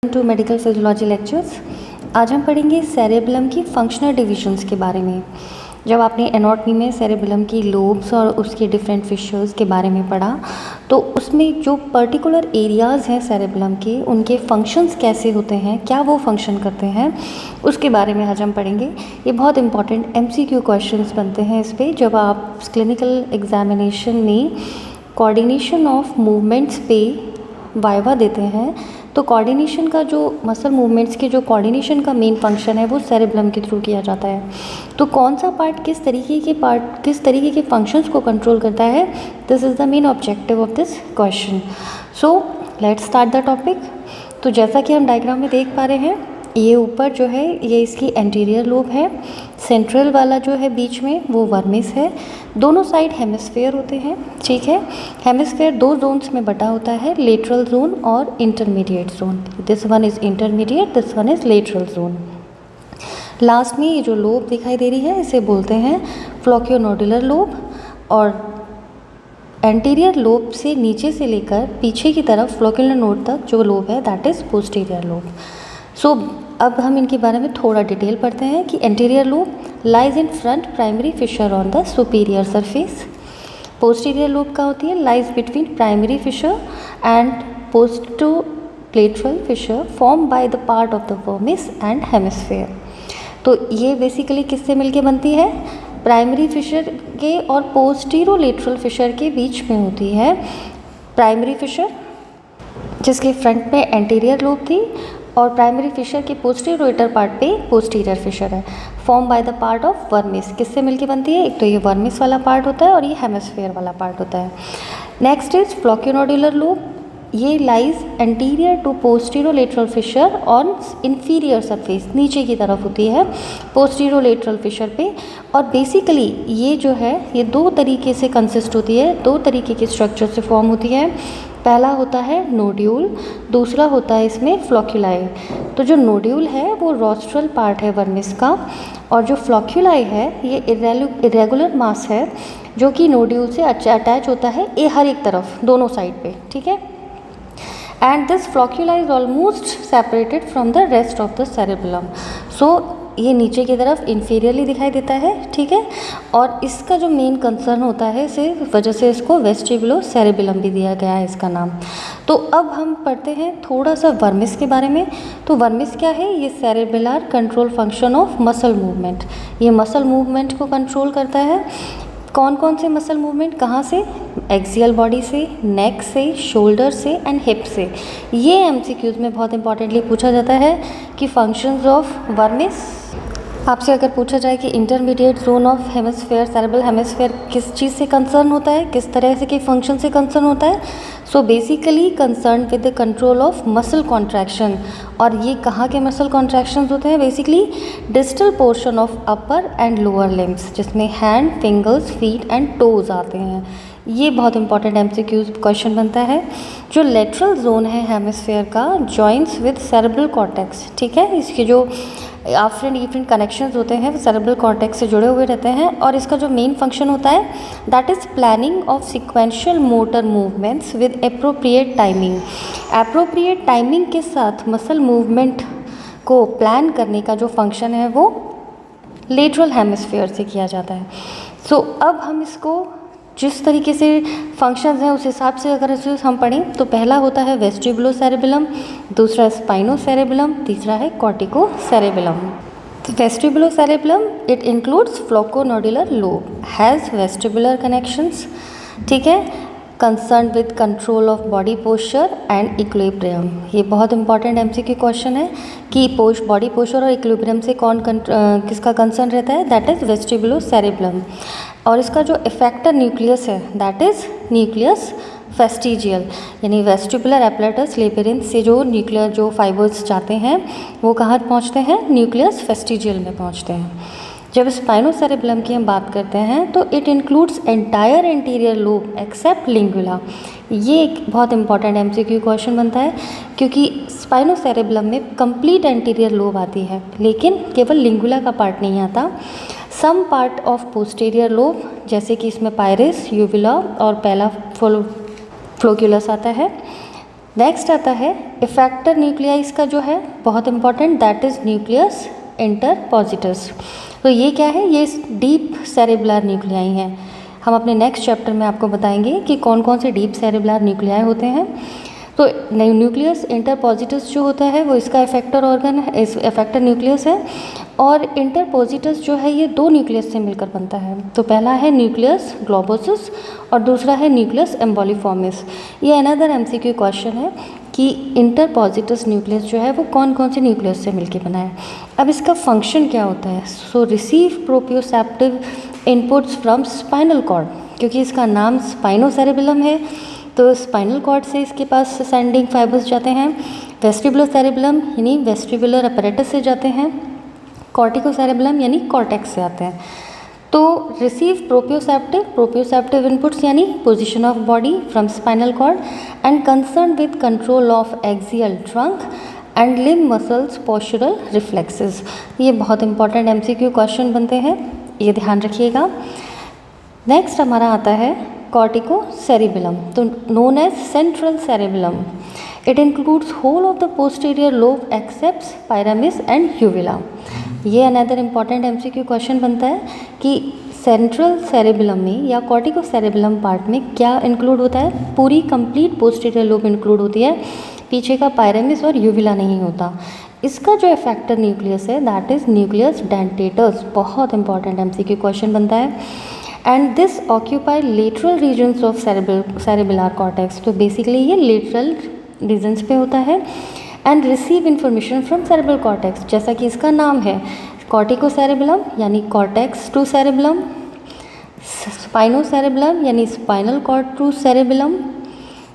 To medical physiology lectures. आज हम पढ़ेंगे सेरेबेलम की फंक्शनल डिविजन्स के बारे में। जब आपने एनाटॉमी में सेरेबेलम की लोब्स और उसके डिफरेंट फिशर्स के बारे में पढ़ा तो उसमें जो पर्टिकुलर एरियाज़ हैं सेरेबेलम के, उनके फंक्शंस कैसे होते हैं, क्या वो फंक्शन करते हैं, उसके बारे में आज हम पढ़ेंगे। ये बहुत इंपॉर्टेंट MCQ क्वेश्चंस बनते हैं इस पर। जब आप क्लिनिकल एग्जामिनेशन में कोऑर्डिनेशन ऑफ मूवमेंट्स पे वाइवा देते हैं तो कोऑर्डिनेशन का जो मसल मूवमेंट्स के जो कोऑर्डिनेशन का मेन फंक्शन है वो सेरेबेलम के थ्रू किया जाता है। तो कौन सा पार्ट किस तरीके के फंक्शंस को कंट्रोल करता है, this is the main objective of this question. So let's start the topic. तो जैसा कि हम डायग्राम में देख पा रहे हैं, ये ऊपर जो है ये इसकी एंटीरियर लोब है, सेंट्रल वाला जो है बीच में वो वर्मिस है, दोनों साइड हेमिस्फेयर होते हैं। ठीक है, हेमिस्फेयर दो जोन्स में बटा होता है, लेटरल जोन और intermediate zone. This one is intermediate, this one is lateral zone. Last में ये जो लोब दिखाई दे रही है इसे बोलते हैं फ्लोक्योनोडुलर लोब, और एंटीरियर लोब से नीचे से लेकर पीछे की तरफ फ्लोक्युलर नोड तक जो लोब है दैट इज़ पोस्टीरियर लोब। सो अब हम इनके बारे में थोड़ा डिटेल पढ़ते हैं कि anterior lobe lies in front primary fissure on the superior surface. Posterior lobe का होती है lies between primary fissure and posterolateral fissure form by the part of the vermis and hemisphere. तो ये बेसिकली किससे मिलके बनती है, प्राइमरी फिशर के और पोस्टीरोलेटरल फिशर के बीच में होती है। प्राइमरी फिशर जिसके फ्रंट में एंटीरियर लोब थी और प्राइमरी फिशर के पोस्टीरोलेटर पार्ट पे पोस्टीरियर फिशर है, form by the part of vermis. किससे मिलके बनती है, एक तो ये वर्मिस वाला पार्ट होता है और ये हेमिस्फेयर वाला पार्ट होता है। नेक्स्ट इज फ्लोक्योनोडुलर लोब, ये lies anterior to posterolateral fissure on inferior surface, नीचे की तरफ होती है पोस्टीरोलेटरल फिशर पे। और बेसिकली ये जो है ये दो तरीके से कंसिस्ट होती है, दो तरीके के स्ट्रक्चर से फॉर्म होती है। पहला होता है नोड्यूल, दूसरा होता है इसमें फ्लोक्यूलाई। तो जो नोड्यूल है वो रोस्ट्रल पार्ट है वर्मिस का, और जो फ्लोक्यूलाई है ये इरेगुलर मास है जो कि नोड्यूल से अटैच होता है ये हर एक तरफ, दोनों साइड पे। ठीक है, and this flocculi is almost separated from the rest of the cerebellum. So ये नीचे की तरफ इंफीरियरली दिखाई देता है। ठीक है, और इसका जो मेन कंसर्न होता है इस वजह से इसको वेस्टिबुलो सेरेबेलम भी दिया गया है इसका नाम। तो अब हम पढ़ते हैं थोड़ा सा वर्मिस के बारे में। तो वर्मिस क्या है, ये cerebellar control function of muscle movement, ये मसल मूवमेंट को कंट्रोल करता है। कौन कौन से मसल मूवमेंट, कहाँ से, एक्सियल बॉडी से, नेक से, शोल्डर से एंड हिप से। ये MCQs में बहुत इंपॉर्टेंटली पूछा जाता है कि फंक्शंस ऑफ वर्मिस। आपसे अगर पूछा जाए कि intermediate zone of hemisphere, cerebral hemisphere किस चीज़ से कंसर्न होता है, किस तरह से के फंक्शन से कंसर्न होता है, so basically concern with the control of muscle contraction. और ये कहाँ के मसल कॉन्ट्रैक्शंस होते हैं, basically distal portion of upper and lower limbs, जिसमें hand, fingers, feet and toes आते हैं। ये बहुत इंपॉर्टेंट MCQ क्वेश्चन बनता है। जो लेटरल जोन है हेमिस्फेयर का जॉइंट्स विद सेरेब्रल कॉर्टेक्स। ठीक है, इसके जो डिफरेंट कनेक्शंस होते हैं वो सेरेब्रल कॉर्टेक्स से जुड़े हुए रहते हैं, और इसका जो मेन फंक्शन होता है that is planning of sequential motor movements with appropriate timing. Appropriate timing के साथ मसल मूवमेंट को प्लान करने का जो फंक्शन है वो लेटरल हेमिस्फेयर से किया जाता है। सो अब हम इसको जिस तरीके से फंक्शंस हैं उस हिसाब से अगर इसे हम पढ़ें तो पहला होता है वेस्टिबुलो सेरेबेलम, दूसरा स्पाइनो सेरेबेलम, तीसरा है कॉर्टिको सेरेबेलम। तो vestibulocerebellum it includes flocculonodular lobe, has vestibular connections. ठीक है, concern with control of body posture and equilibrium. ये बहुत इंपॉर्टेंट MCQ क्वेश्चन है कि बॉडी पोस्चर और इक्विलिब्रियम से किसका कंसर्न रहता है, दैट इज़ वेस्टिबुलो सेरेबेलम। और इसका जो इफेक्टर न्यूक्लियस है दैट इज़ न्यूक्लियस फेस्टिजियल, यानी वेस्टिबुलर एपलेटस लेबिरिंथ से जो न्यूक्लियर जो फाइबर्स जाते हैं वो कहाँ पहुँचते हैं, न्यूक्लियस फेस्टिजियल में पहुँचते हैं। जब स्पाइनो सेरेबेलम की हम बात करते हैं तो it includes entire anterior lobe except lingula. ये एक बहुत इंपॉर्टेंट MCQ क्वेश्चन बनता है क्योंकि स्पाइनो सेरेबेलम में कंप्लीट एंटीरियर लोब आती है लेकिन केवल लिंगुला का पार्ट नहीं आता। Some part of posterior lobe जैसे कि इसमें पायरिस, यूविला और पहला फ्लोक्यूलस आता है। नेक्स्ट आता है इफेक्टर न्यूक्लियाई इसका जो है बहुत इंपॉर्टेंट, दैट इज़ न्यूक्लियस इंटरपोजिटस। तो ये क्या है, ये डीप सेरेब्रल न्यूक्लियाई हैं। हम अपने नेक्स्ट चैप्टर में आपको बताएंगे कि कौन कौन से डीप सेरेब्रल न्यूक्लियाई होते हैं। तो न्यूक्लियस इंटरपोजिटस जो होता है वो इसका इफेक्टर ऑर्गन है, इस इफेक्टर न्यूक्लियस है। और इंटरपोजिटस जो है ये दो न्यूक्लियस से मिलकर बनता है। तो पहला है न्यूक्लियस ग्लोबोसिस और दूसरा है न्यूक्लियस एम्बोलिफॉर्मिस। ये अनदर एमसीक्यू क्वेश्चन है कि इंटरपोजिटस न्यूक्लियस जो है वो कौन कौन से न्यूक्लियस से मिलकर बना है। अब इसका फंक्शन क्या होता है, so receive proprioceptive inputs from spinal cord, क्योंकि इसका नाम स्पाइनोसेरेबेलम है तो स्पाइनल कॉर्ड से इसके पास सेंडिंग फाइबर्स जाते हैं। वेस्टिबुलर सेरेबेलम यानी वेस्टिबुलर अपैरेटस से जाते हैं। कॉर्टिकोसेरेबेलम यानी कॉर्टेक्स से आते हैं। तो रिसीव प्रोप्रियोसेप्टिव इनपुट्स यानी position of body from spinal cord and concern with control of axial trunk and limb muscles postural reflexes. ये बहुत इंपॉर्टेंट एमसीक्यू क्वेश्चन बनते हैं, ये ध्यान रखिएगा। नेक्स्ट हमारा आता है कॉर्टिकोसेरेबेलम, तो known as central cerebellum. It includes whole of the posterior lobe except pyramis and uvula. ये अनदर इम्पॉर्टेंट एमसीक्यू क्वेश्चन बनता है कि सेंट्रल सेरेबेलम में या कॉर्टिकोसेरेबेलम पार्ट में क्या इंक्लूड होता है, पूरी कंप्लीट पोस्टीरियर लोब इंक्लूड होती है, पीछे का पायरामिस और यूविला नहीं होता। इसका जो इफेक्टर न्यूक्लियस है दैट इज़ न्यूक्लियस डेंटेटस, बहुत इंपॉर्टेंट एमसीक्यू क्वेश्चन बनता है। And this occupy lateral regions of cerebellar cortex, तो बेसिकली ये लेटरल रीजन्स पे होता है। And receive information from cerebral cortex, जैसा कि इसका नाम है कॉर्टिकोसेरेबेलम यानी कॉर्टेक्स टू सेरेबेलम, स्पाइनोसेरेबेलम यानी spinal cord to cerebellum,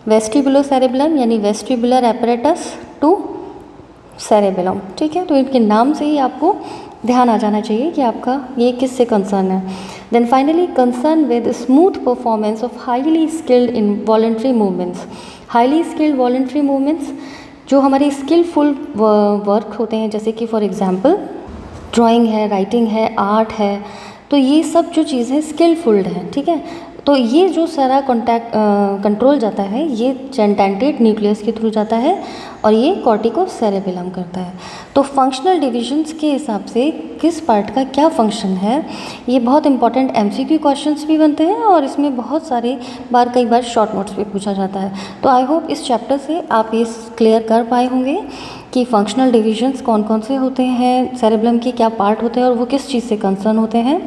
vestibulocerebellum यानी वेस्टिबुलर apparatus टू सेरेबेलम। ठीक है, तो इनके नाम से ही आपको ध्यान आ जाना चाहिए कि आपका ये किससे कंसर्न है। Then finally concern with smooth performance of highly skilled in voluntary movements. Highly skilled voluntary movements जो हमारे स्किलफुल वर्क होते हैं, जैसे कि फॉर एग्जांपल ड्राइंग है, राइटिंग है, आर्ट है, तो ये सब जो चीज़ें स्किलफुल्ड हैं। ठीक है, तो ये जो सारा कंट्रोल जाता है ये डेंटेट न्यूक्लियस के थ्रू जाता है और ये कॉर्टिकोसेरेबेलम करता है। तो फंक्शनल डिविजन्स के हिसाब से किस पार्ट का क्या फंक्शन है, ये बहुत इंपॉर्टेंट एमसीक्यू क्वेश्चंस भी बनते हैं और इसमें बहुत सारे बार कई बार शॉर्ट नोट्स भी पूछा जाता है। तो आई होप इस चैप्टर से आप ये क्लियर कर पाए होंगे कि फंक्शनल डिविजन्स कौन कौन से होते हैं, सेरेबेलम के क्या पार्ट होते हैं और वो किस चीज़ से कंसर्न होते हैं।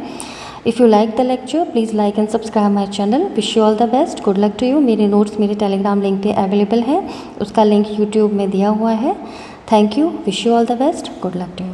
If you like the lecture please like and subscribe my channel. Wish you all the best, good luck to you. मेरे नोट्स मेरे टेलीग्राम लिंक पे अवेलेबल हैं, उसका लिंक यूट्यूब में दिया हुआ है। Thank you, wish you all the best, good luck to you.